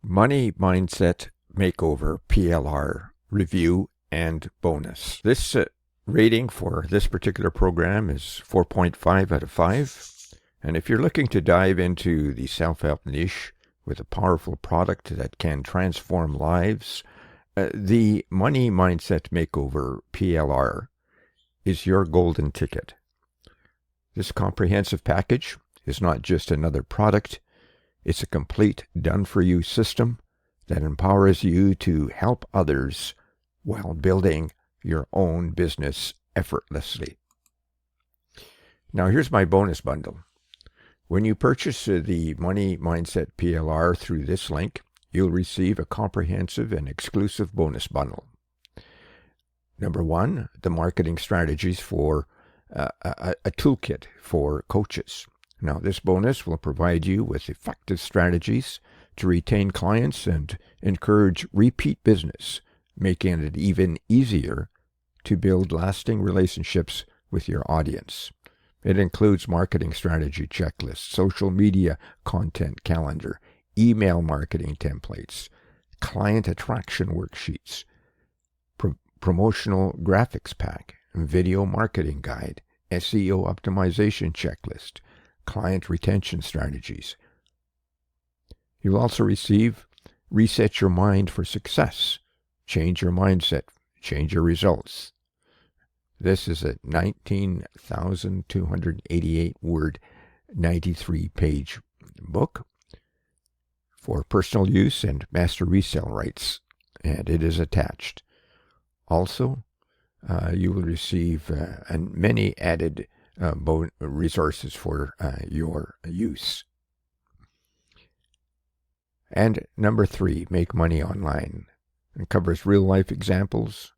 Money Mindset Makeover PLR review and bonus. This rating for this particular program is 4.5 out of 5. And if you're looking to dive into the self-help niche with a powerful product that can transform lives, the Money Mindset Makeover PLR is your golden ticket. This comprehensive package is not just another product. It's a complete done-for-you system that empowers you to help others while building your own business effortlessly. Now, here's my bonus bundle. When you purchase the Money Mindset PLR through this link, you'll receive a comprehensive and exclusive bonus bundle. Number one, the marketing strategies for a toolkit for coaches. Now, this bonus will provide you with effective strategies to retain clients and encourage repeat business, making it even easier to build lasting relationships with your audience. It includes marketing strategy checklists, social media content calendar, email marketing templates, client attraction worksheets, promotional graphics pack, video marketing guide, SEO optimization checklist, client retention strategies. You'll also receive Reset Your Mind for Success, Change Your Mindset, Change Your Results. This is a 19,288 word, 93-page book for personal use and master resale rights, and it is attached. Also, you will receive many added resources for your use. And number 3, Make Money Online. It covers real-life examples,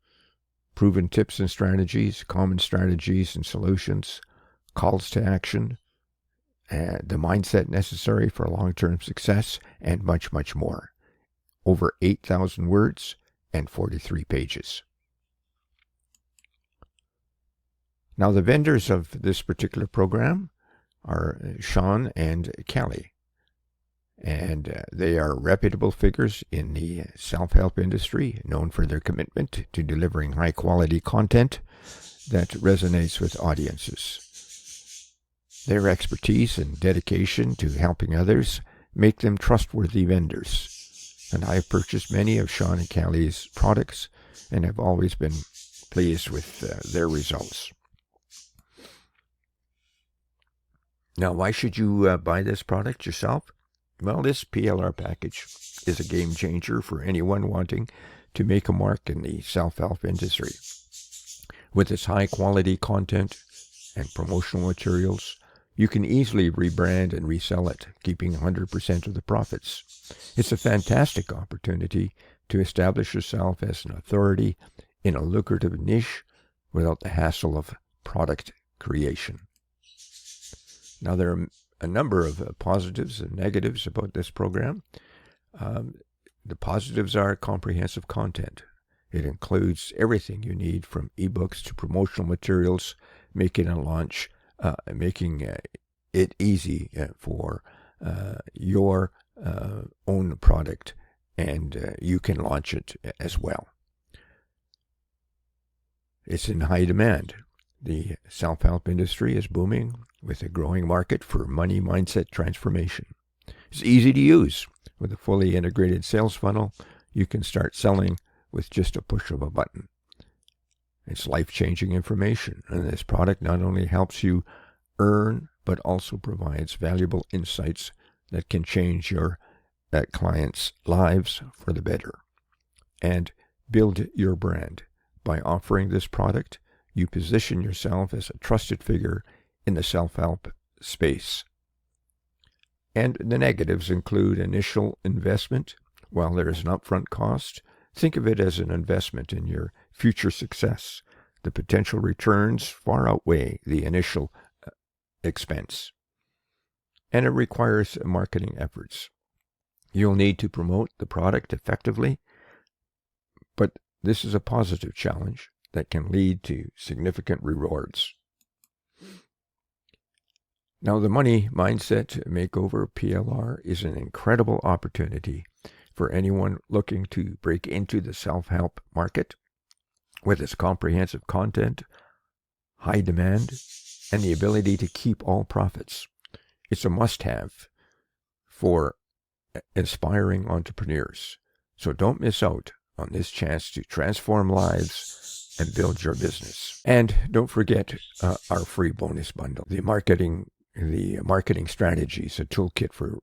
proven tips and strategies, common strategies and solutions, calls to action, the mindset necessary for long-term success, and much, much more. Over 8,000 words and 43 pages. Now, the vendors of this particular program are Sean and Kelly, and they are reputable figures in the self-help industry, known for their commitment to delivering high-quality content that resonates with audiences. Their expertise and dedication to helping others make them trustworthy vendors, and I've purchased many of Sean and Kelly's products and have always been pleased with their results. Now, why should you buy this product yourself? Well, this PLR package is a game changer for anyone wanting to make a mark in the self-help industry. With its high-quality content and promotional materials, you can easily rebrand and resell it, keeping 100% of the profits. It's a fantastic opportunity to establish yourself as an authority in a lucrative niche without the hassle of product creation. Now, there are a number of positives and negatives about this program. The positives are comprehensive content. It includes everything you need from ebooks to promotional materials, making it easy for your own product, and you can launch it as well. It's in high demand. The self-help industry is booming with a growing market for money mindset transformation. It's easy to use. With a fully integrated sales funnel, you can start selling with just a push of a button. It's life-changing information, and this product not only helps you earn, but also provides valuable insights that can change your clients' lives for the better. And build your brand. By offering this product, you position yourself as a trusted figure in the self-help space. And the negatives include initial investment. While there is an upfront cost, think of it as an investment in your future success. The potential returns far outweigh the initial expense. And it requires marketing efforts. You'll need to promote the product effectively, but this is a positive challenge that can lead to significant rewards. Now, the Money Mindset Makeover PLR is an incredible opportunity for anyone looking to break into the self-help market with its comprehensive content, high demand, and the ability to keep all profits. It's a must-have for inspiring entrepreneurs. So don't miss out on this chance to transform lives and build your business. And don't forget our free bonus bundle, the marketing strategies, a toolkit for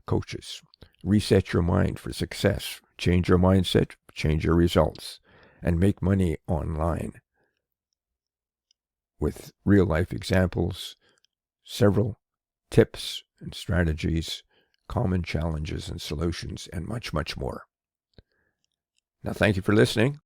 coaches. Reset your mind for success. Change your mindset, change your results, and make money online with real-life examples, several tips and strategies, common challenges and solutions, and much, much more. Now, thank you for listening.